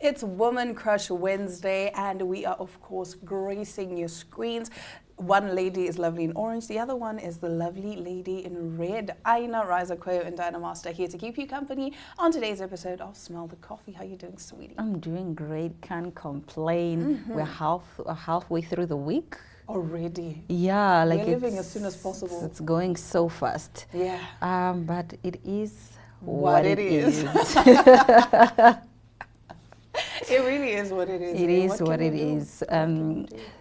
It's Woman Crush Wednesday, and we are, of course, gracing your screens. One lady is lovely in orange, the other one is the lovely lady in red. Aina, Riza Koyo, and Diana Master here to keep you company on today's episode of Smell the Coffee. How you doing, sweetie? I'm doing great, can't complain. We're halfway through the week. Already. Yeah, like we're living as soon as possible. It's going so fast. Yeah. But it is what it is. It really is what it is. It is what it is.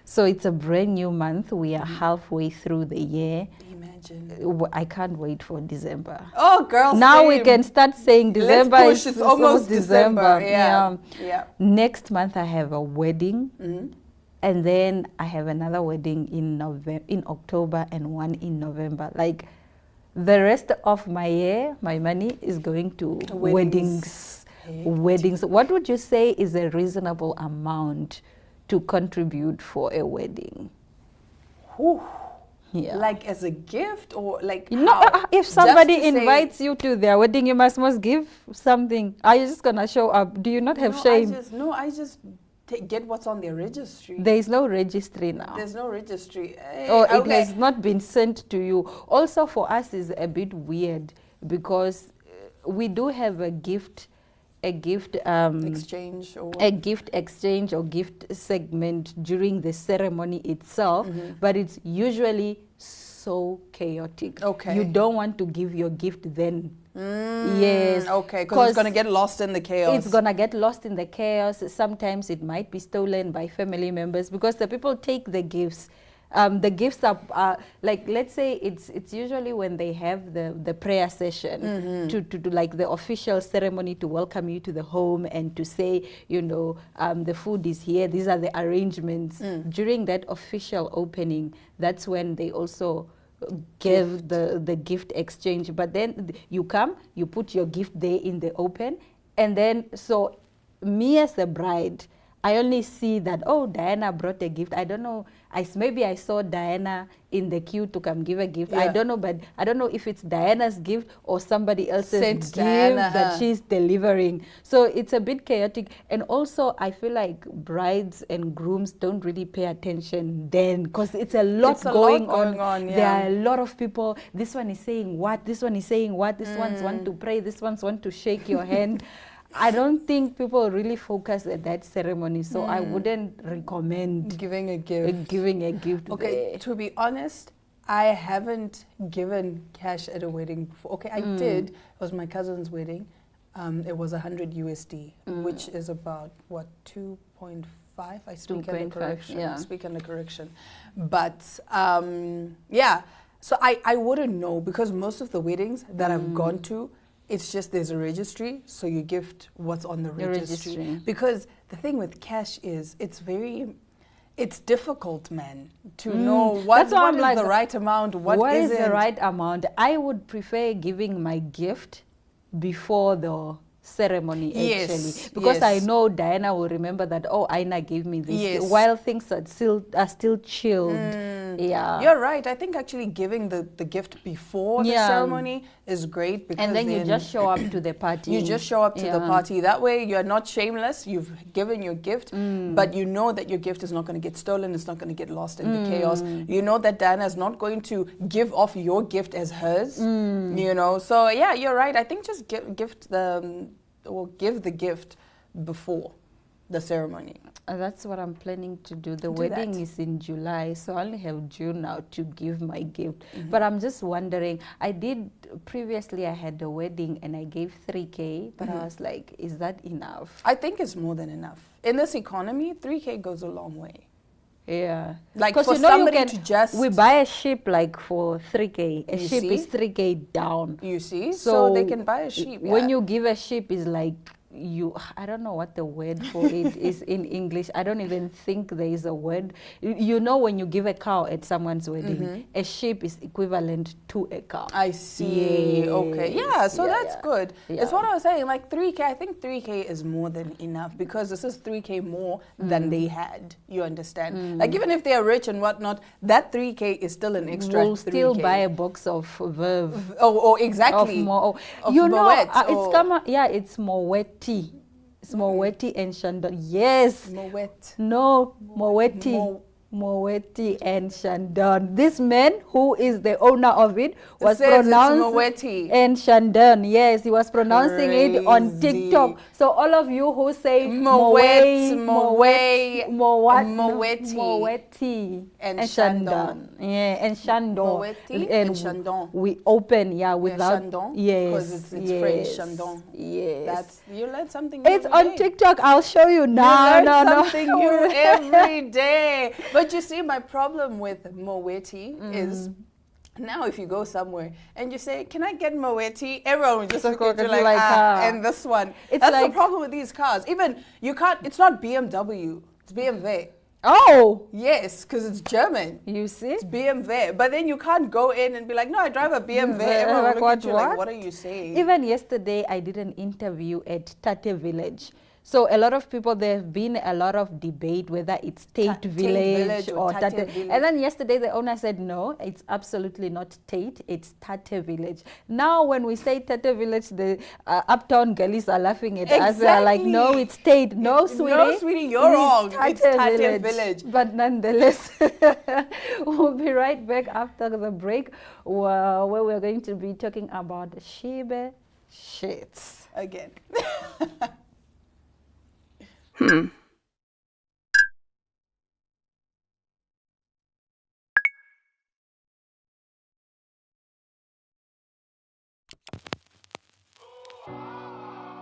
So it's a brand new month. We are halfway through the year. Imagine. I can't wait for December. Oh, girl, now same. we can start saying December. Let's push. It's almost December. Yeah. Next month I have a wedding. And then I have another wedding in October and one in November. Like the rest of my year, my money is going to weddings. Weddings. What would you say is a reasonable amount to contribute for a wedding? Whew. Yeah. Like as a gift or like if somebody invites you to their wedding, you must give something. Are you just gonna show up? Do you not have shame? I just get what's on their registry. There is no registry now. There's no registry. Or it has not been sent to you. Also for us is a bit weird because we do have a gift exchange or gift segment during the ceremony itself, but it's usually so chaotic. Okay. You don't want to give your gift then. Yes. Okay, because it's going to get lost in the chaos. It's going to get lost in the chaos. Sometimes it might be stolen by family members because the people take the gifts. The gifts are like, let's say it's usually when they have the prayer session to do like the official ceremony to welcome you to the home and to say, the food is here, these are the arrangements. During that official opening, that's when they also give the gift exchange. But then you come, you put your gift there in the open, and then so me as the bride, I only see that, oh, Diana brought a gift. I don't know. Maybe I saw Diana in the queue to come give a gift. Yeah. I don't know, but I don't know if it's Diana's gift or somebody else's gift Diana, that she's delivering. So it's a bit chaotic. And also, I feel like brides and grooms don't really pay attention then because it's a lot going on. Yeah. There are a lot of people. This one is saying what? This one is saying what? This one's want to pray. This one's want to shake your hand. I don't think people really focus at that ceremony, so I wouldn't recommend giving a gift. Okay, there. to be honest, I haven't given cash at a wedding before. Okay, I did. It was my cousin's wedding. It was 100 USD, which is about, 2.5? I speak under correction. Yeah. I speak under correction. But, so I wouldn't know because most of the weddings that I've gone to, it's just there's a registry, so you gift what's on the registry. Because the thing with cash is it's difficult, man, to know what is the right amount, what is the right amount. I would prefer giving my gift before the ceremony, actually, because I know Diana will remember that, oh, Aina gave me this, while things are still chilled. Yeah, you're right. I think actually giving the gift before the ceremony is great because and then you just show up to the party. You just show up to the party. That way you're not shameless. You've given your gift, but you know that your gift is not going to get stolen. It's not going to get lost in the chaos. You know that Diana is not going to give off your gift as hers. So yeah, you're right. I think just give the gift before the ceremony. That's what I'm planning to do. The wedding is in July, so I only have June now to give my gift. But I'm just wondering, previously I had a wedding and I gave 3K, but I was like, is that enough? I think it's more than enough. In this economy, 3K goes a long way. Yeah. Like for somebody to just... We buy a ship like for 3K. A ship is 3K down. You see? So they can buy a sheep. When you give a sheep is like, I don't know what the word for it is in English. I don't even think there is a word. When you give a cow at someone's wedding, a sheep is equivalent to a cow. I see. Yes. Okay. Yeah, so that's good. Yeah. It's what I was saying, like 3K, I think 3K is more than enough because this is 3K more than they had. You understand? Like even if they are rich and whatnot, that 3K is still an extra 3K. We'll still buy a box of Verve. Oh, exactly. Of Moet, it's more wet tea. It's Moweti and Shandon. Yes. Moet. No, Moweti. Moweti and Shandon. This man, who is the owner of it, was pronounced Moweti and Shandon. Yes, he was pronouncing it on Crazy. TikTok. So all of you who say Mowet, Moweti, Moweti, and and Shandon. Yeah, and Shandon. Moweti and Shandon. We open, without Shandon, yes, because it's yes, French Shandon. Yes. You learn something new It's every on day. TikTok. I'll show you now. You learn No. something new every day. But you see, my problem with Moweti is now if you go somewhere and you say, can I get Moweti? Everyone will just look at you like, and this one. It's That's like, the problem with these cars. Even, you can't, it's not BMW, it's BMW. oh, Yes, because it's German. you see? It's BMW. But then you can't go in and be like, no, I drive a BMW. Everyone will look at you like, what are you saying? Even yesterday, I did an interview at Tate Village. So a lot of people, there have been a lot of debate whether it's Tate Village or Tate. Village. And then yesterday, the owner said, no, it's absolutely not Tate, it's Tate Village. Now, when we say Tate Village, the uptown girlies are laughing at us. They are like, no, it's Tate. No, sweetie. No, sweetie, you're wrong. It's Tate Village. Village. But nonetheless, we'll be right back after the break where we're going to be talking about Shibe shits. Again.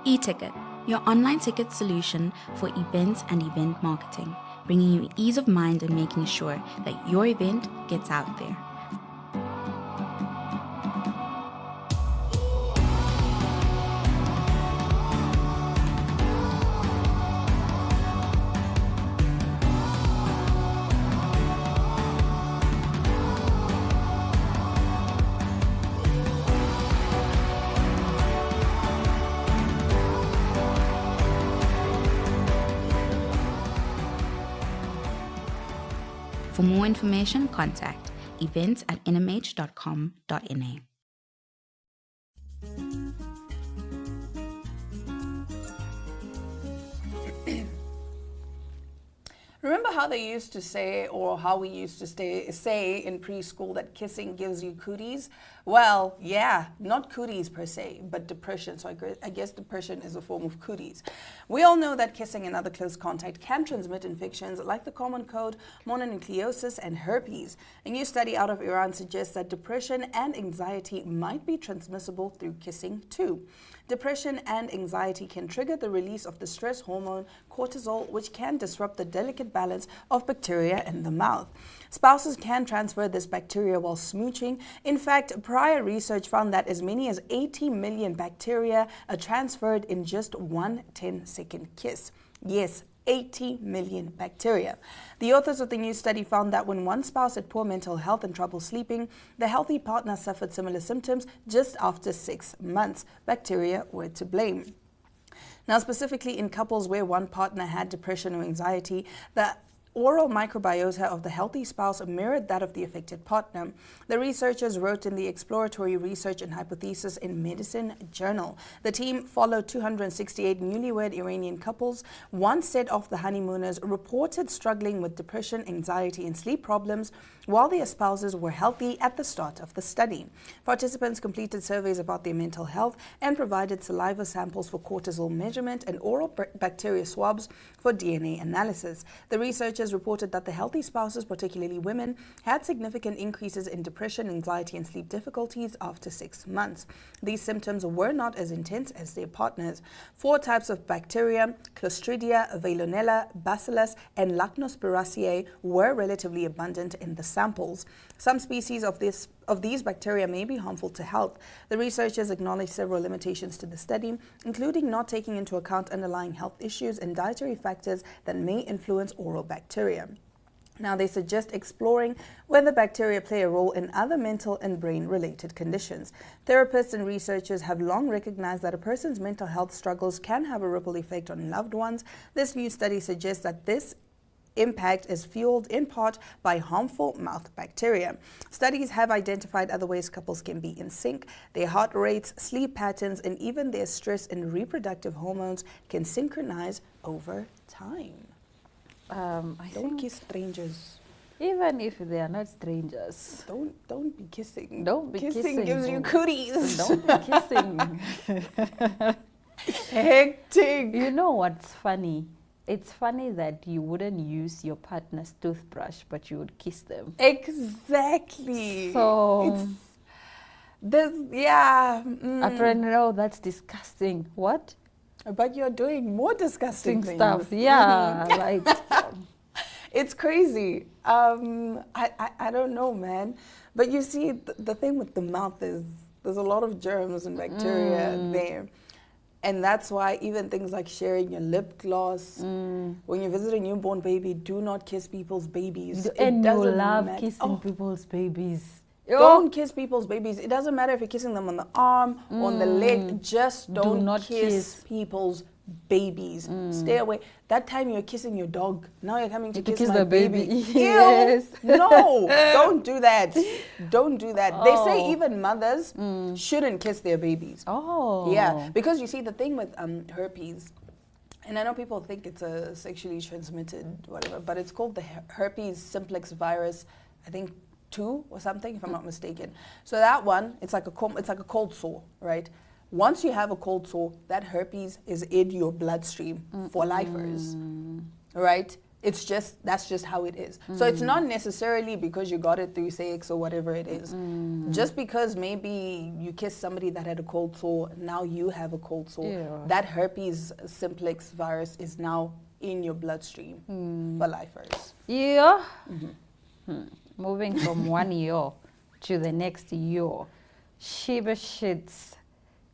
eTicket, your online ticket solution for events and event marketing, bringing you ease of mind and making sure that your event gets out there. For more information, contact events@nhh.com.na. Remember how they used to say, or how we used to say in preschool that kissing gives you cooties? Well, yeah, not cooties per se, but depression. So I guess depression is a form of cooties. We all know that kissing and other close contact can transmit infections like the common cold, mononucleosis, and herpes. A new study out of Iran suggests that depression and anxiety might be transmissible through kissing too. Depression and anxiety can trigger the release of the stress hormone cortisol, which can disrupt the delicate balance of bacteria in the mouth. Spouses can transfer this bacteria while smooching. In fact, prior research found that as many as 80 million bacteria are transferred in just one 10-second kiss. Yes, 80 million bacteria. The authors of the new study found that when one spouse had poor mental health and trouble sleeping, the healthy partner suffered similar symptoms just after 6 months. Bacteria were to blame. Now, specifically in couples where one partner had depression or anxiety, the oral microbiota of the healthy spouse mirrored that of the affected partner. The researchers wrote in the Exploratory Research and Hypothesis in Medicine journal. The team followed 268 newlywed Iranian couples. One set of the honeymooners reported struggling with depression, anxiety, and sleep problems, while their spouses were healthy at the start of the study. Participants completed surveys about their mental health and provided saliva samples for cortisol measurement and oral bacteria swabs for DNA analysis. The researchers reported that the healthy spouses, particularly women, had significant increases in depression, anxiety, and sleep difficulties after 6 months. These symptoms were not as intense as their partners. 4 types of bacteria, Clostridia, Veillonella, Bacillus, and Lactospiraceae, were relatively abundant in the samples. Some species of these bacteria may be harmful to health. The researchers acknowledged several limitations to the study, including not taking into account underlying health issues and dietary factors that may influence oral bacteria. Now, they suggest exploring whether bacteria play a role in other mental and brain-related conditions. Therapists and researchers have long recognized that a person's mental health struggles can have a ripple effect on loved ones. This new study suggests that this impact is fueled in part by harmful mouth bacteria. Studies have identified other ways couples can be in sync. Their heart rates, sleep patterns, and even their stress and reproductive hormones can synchronize over time. Don't kiss strangers. Even if they are not strangers. Don't be kissing. Don't be kissing. Gives you cooties. Don't be kissing. Hectic. You know what's funny? It's funny that you wouldn't use your partner's toothbrush, but you would kiss them. Exactly. So, apparently, no, that's disgusting. What? But you're doing more disgusting things. Stuff. Yeah, like. It's crazy. I don't know, man. But you see, the thing with the mouth is there's a lot of germs and bacteria there. And that's why even things like sharing your lip gloss, when you visit a newborn baby, do not kiss people's babies. And you love kissing people's babiys. Don't kiss people's babies. It doesn't matter if you're kissing them on the arm, on the leg. Just don't not kiss people's babies. Stay away. That time you're kissing your dog. Now you're coming to kiss my the baby. Yes. No, don't do that. Don't do that. They say even mothers shouldn't kiss their babies. Oh. Yeah, because you see the thing with herpes, and I know people think it's a sexually transmitted whatever, but it's called the herpes simplex virus, I think 2 or something, if I'm not mistaken. So that one, it's like a cold sore, right? Once you have a cold sore, that herpes is in your bloodstream for lifers, right? That's just how it is. So it's not necessarily because you got it through sex or whatever it is. Just because maybe you kissed somebody that had a cold sore, now you have a cold sore. Yeah. That herpes simplex virus is now in your bloodstream for lifers. Yeah. Moving from one year to the next year. Sheba Shits,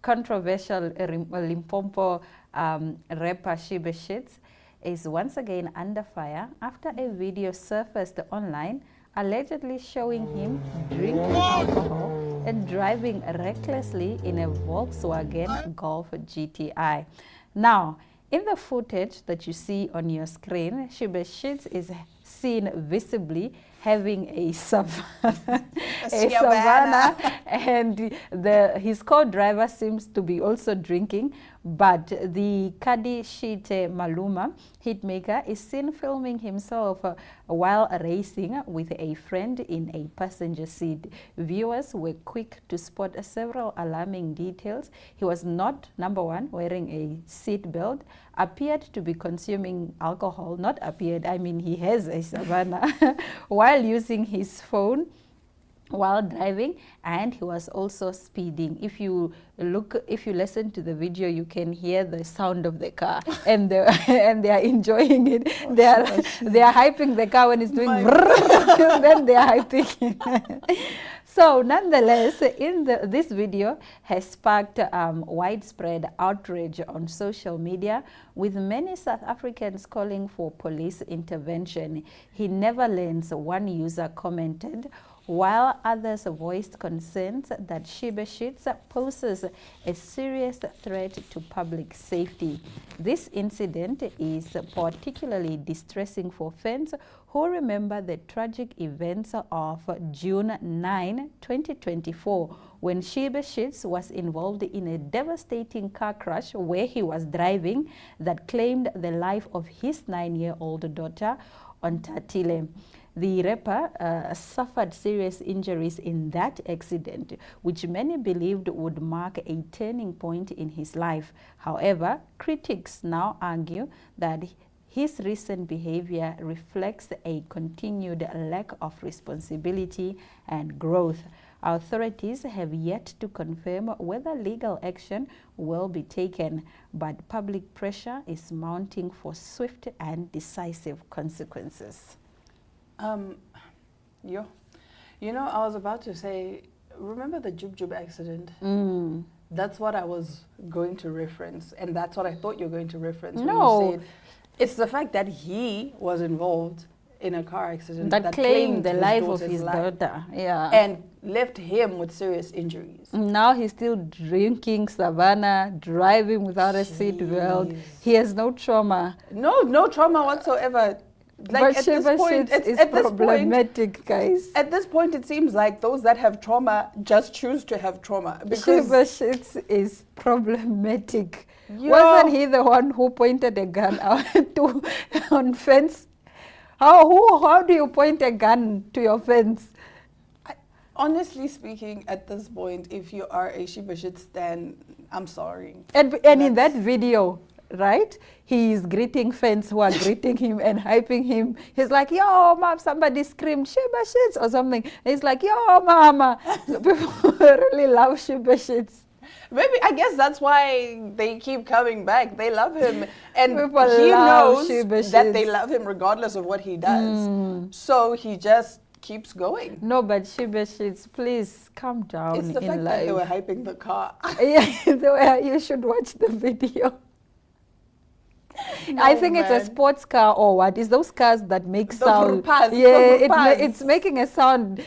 controversial Limpopo rapper Sheba Shits, is once again under fire after a video surfaced online allegedly showing him drinking alcohol and driving recklessly in a Volkswagen Golf GTI. Now, in the footage that you see on your screen, Sheba Shits is seen visibly having a Savannah, and his co-driver seems to be also drinking, but the Kadi Shite Maluma hitmaker is seen filming himself while racing with a friend in a passenger seat. Viewers were quick to spot several alarming details. He was not, number one, wearing a seat belt, appeared to be consuming alcohol, not appeared, I mean he has a Savannah, while using his phone while driving, and he was also speeding. If you listen to the video, you can hear the sound of the car, and they are enjoying it. They are hyping the car when it's doing then they are hyping it. So nonetheless, this video has sparked widespread outrage on social media, with many South Africans calling for police intervention. He never learns, one user commented, while others voiced concerns that Sheba Shits poses a serious threat to public safety. This incident is particularly distressing for fans who remember the tragic events of June 9, 2024, when Sheba Shits was involved in a devastating car crash where he was driving that claimed the life of his 9-year-old daughter, Ontatile. The rapper suffered serious injuries in that accident, which many believed would mark a turning point in his life. However, critics now argue that his recent behavior reflects a continued lack of responsibility and growth. Authorities have yet to confirm whether legal action will be taken, but public pressure is mounting for swift and decisive consequences. You know, I was about to say, remember the Jub Jub accident? That's what I was going to reference, and that's what I thought you were going to reference when you said, it's the fact that he was involved in a car accident that claimed the life of his daughter, and left him with serious injuries. Now he's still drinking Savannah, driving without a seat belt. He has no trauma. No trauma whatsoever. Like But Sheba Shits is at this point, problematic, guys. at this point, it seems like those that have trauma just choose to have trauma. Because Sheba Shits is problematic. Yo. Wasn't he the one who pointed a gun out on fence? How do you point a gun to your fence? honestly speaking, at this point, if you are a Sheba Shit stan, I'm sorry. And in that video, right, he is greeting fans who are greeting him and hyping him. He's like, yo, mom, somebody screamed Sheba Shits or something. He's like, yo, mama. People really love Sheba Shits. Maybe, I guess that's why they keep coming back. They love him. And People he love knows Sheba that they Shits. love him regardless of what he does. So he just keeps going. No, but Sheba Shits, please calm down It's the in fact life. that they were hyping the car. Yeah, you should watch the video. I think it's a man. sports car or what? It's those cars that make The sound. Frupas, Yeah, the Frupas. it's making a sound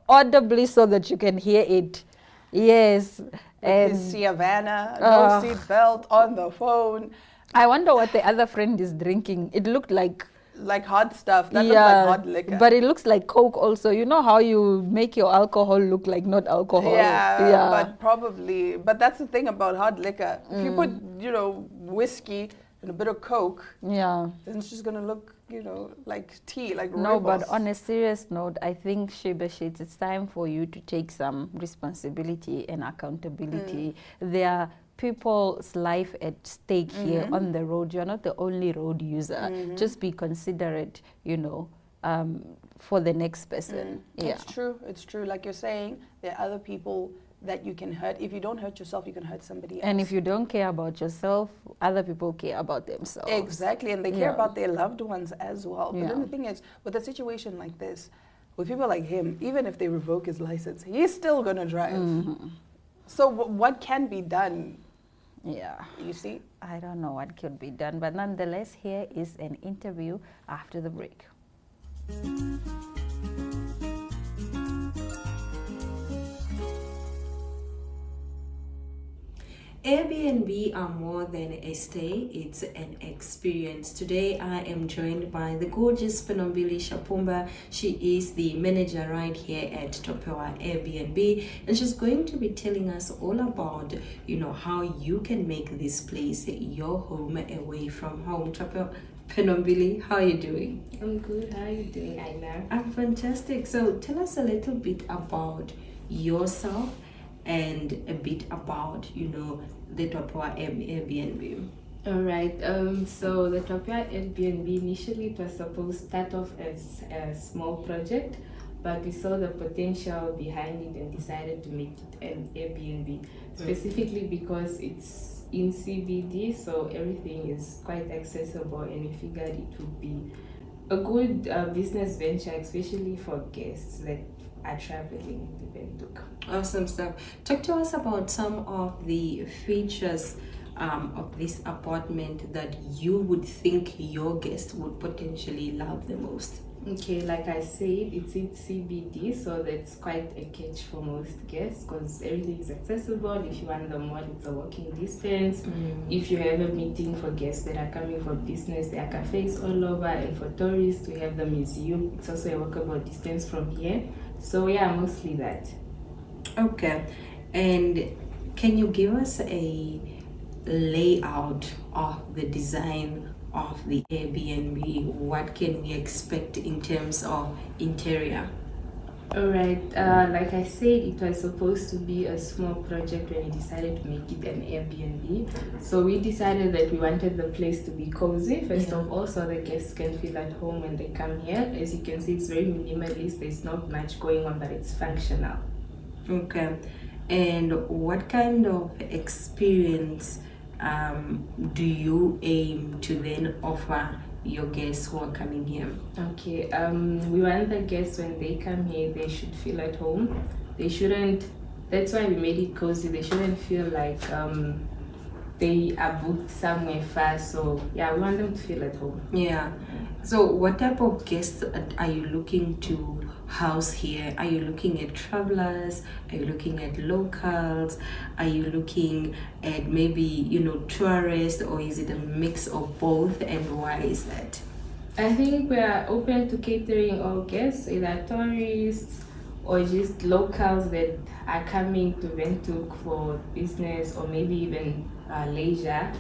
audibly so that you can hear it. Yes. His And Savannah, no seat belt, on the phone. I wonder what the other friend is drinking. It looked like Like hot stuff. That looked like hot liquor. but it looks like Coke also. You know how you make your alcohol look like not alcohol? yeah, but probably. But that's the thing about hard liquor. If you put, whiskey and a bit of Coke, yeah. then it's just going to look, like tea, like No, but rooibos. on a serious note, I think Sheba Shits, it's time for you to take some responsibility and accountability. There are people's life at stake here on the road. You're not the only road user. Just be considerate, for the next person. Yeah. It's true. Like you're saying, there are other people that you can hurt. If you don't hurt yourself, you can hurt somebody else. And if you don't care about yourself, other people care about themselves. Exactly, and they care Yeah. about their loved ones as well. But then Yeah. the thing is, with a situation like this, with people like him, even if they revoke his license, he's still going to drive. So what can be done, Yeah. you see? I don't know what could be done, but nonetheless, here is an interview after the break. Airbnb are more than a stay, it's an experience. Today I am joined by the gorgeous Phenombili Shapumba. She is the manager right here at Topewa Airbnb, and she's going to be telling us all about, how you can make this place your home away from home. Topewa, Phenombili, how are you doing? I'm good. How are you doing, Aina? I'm fantastic. So tell us a little bit about yourself and a bit about, the Topewa Airbnb. All right. So the Topewa Airbnb, initially it was supposed to start off as a small project, but we saw the potential behind it and decided to make it an Airbnb, specifically because it's in CBD, so everything is quite accessible, and we figured it would be a good business venture, especially for guests that are traveling to Windhoek. Awesome stuff. Talk to us about some of the features of this apartment that you would think your guests would potentially love the most. Okay, like I said, it's in CBD, so that's quite a catch for most guests because everything is accessible. If you want the mall, it's a walking distance. If you have a meeting for guests that are coming for business, there are cafes all over, and for tourists, we have the museum. It's also a walkable distance from here. So yeah, mostly that. Okay, and can you give us a layout of the design of the Airbnb? What can we expect in terms of interior? Alright, like I said, it was supposed to be a small project when we decided to make it an Airbnb. So we decided that we wanted the place to be cozy, first of all, so the guests can feel at home when they come here. As you can see, it's very minimalist, there's not much going on, but it's functional. Okay, and what kind of experience do you aim to then offer your guests who are coming here? Okay, we want the guests when they come here, they should feel at home. They shouldn't, that's why we made it cozy, they shouldn't feel like they are booked somewhere far. So yeah, we want them to feel at home. Yeah. So what type of guests are you looking to house here? Are you looking at travelers? Are you looking at locals? Are you looking at maybe, tourists, or is it a mix of both, and why is that? I think we are open to catering all guests, either tourists or just locals that are coming to Windhoek for business or maybe even leisure.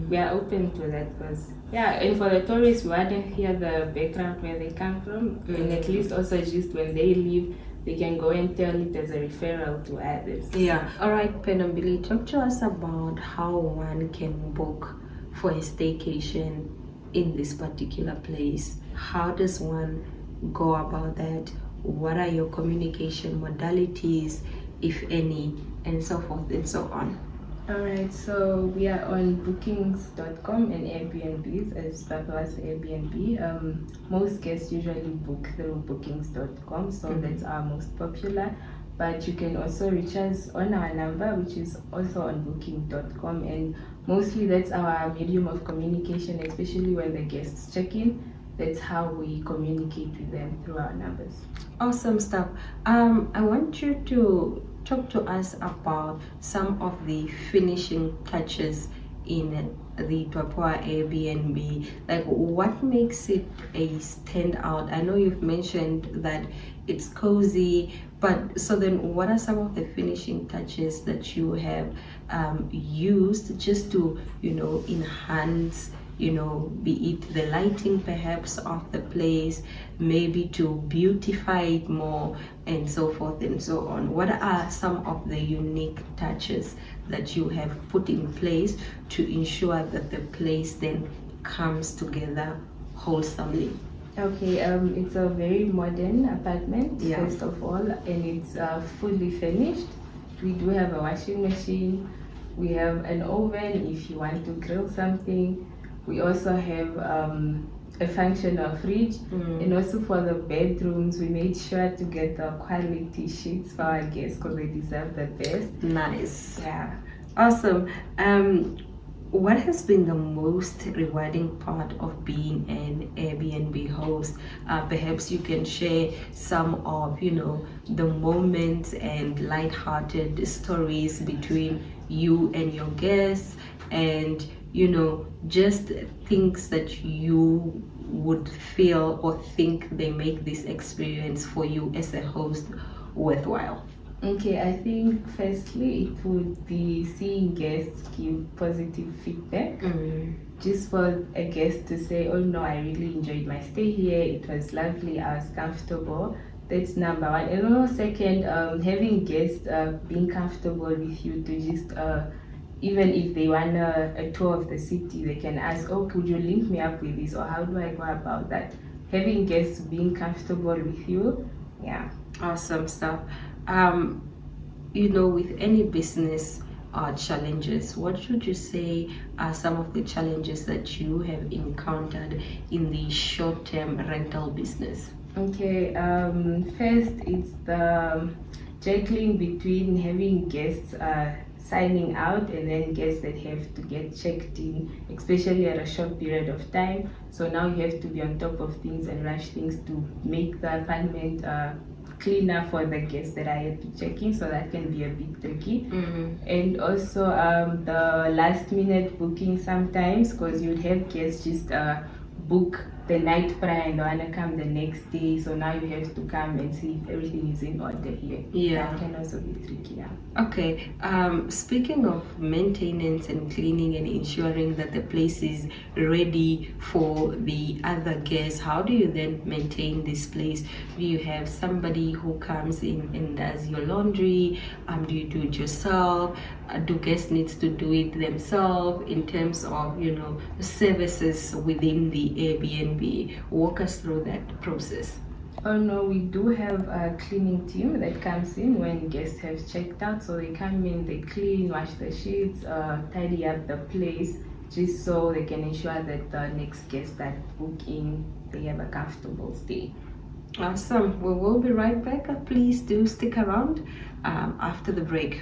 We are open to that because, and for the tourists, we want to hear the background where they come from, and at least also just when they leave, they can go and tell it as a referral to others. Yeah. All right, Phenombili, talk to us about how one can book for a staycation in this particular place. How does one go about that? What are your communication modalities, if any, and so forth and so on? Alright, so we are on bookings.com and Airbnbs as well as Airbnb. Most guests usually book through bookings.com, so that's our most popular. But you can also reach us on our number, which is also on booking.com, and mostly that's our medium of communication, especially when the guests check in. That's how we communicate with them through our numbers. Awesome stuff. I want you to talk to us about some of the finishing touches in the Twapwa Airbnb. Like, what makes it a standout? I know you've mentioned that it's cozy, but so then what are some of the finishing touches that you have used just to, enhance, be it the lighting perhaps of the place, maybe to beautify it more, and so forth and so on? What are some of the unique touches that you have put in place to ensure that the place then comes together wholesomely? Okay, it's a very modern apartment, first of all, and it's fully furnished. We do have a washing machine, we have an oven if you want to grill something. We also have a functional fridge, and also for the bedrooms, we made sure to get the quality sheets for our guests because they deserve the best. Nice. Yeah. Awesome. What has been the most rewarding part of being an Airbnb host? Perhaps you can share some of, the moments and light-hearted stories between you and your guests, and just things that you would feel or think they make this experience for you as a host worthwhile. Okay, I think firstly it would be seeing guests give positive feedback. Just for a guest to say, oh no, I really enjoyed my stay here, it was lovely, I was comfortable. That's number one. And also second, having guests being comfortable with you to just even if they want a tour of the city, they can ask, oh, could you link me up with this, or how do I go about that? Having guests being comfortable with you, Awesome stuff. With any business challenges, what should you say are some of the challenges that you have encountered in the short-term rental business? Okay, first it's the juggling between having guests signing out and then guests that have to get checked in, especially at a short period of time. So now you have to be on top of things and rush things to make the apartment cleaner for the guests that I have to check in, so that can be a bit tricky. And also the last minute booking sometimes, because you'd have guests just book the night prior and they want to come the next day, so now you have to come and see if everything is in order here. That can also be tricky. Okay, speaking of maintenance and cleaning and ensuring that the place is ready for the other guests, how do you then maintain this place? Do you have somebody who comes in and does your laundry? Do you do it yourself? Do guests need to do it themselves in terms of, services within the Airbnb? Walk us through that process. Oh no, we do have a cleaning team that comes in when guests have checked out. So they come in, they clean, wash the sheets, tidy up the place, just so they can ensure that the next guests that book in, they have a comfortable stay. Awesome. Well, we'll be right back. Please do stick around after the break.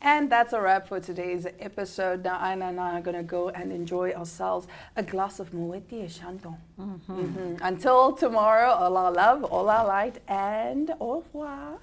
And that's a wrap for today's episode. Now, Aina and I are going to go and enjoy ourselves a glass of Moetie Shanto. Until tomorrow, all our love, all our light, and au revoir.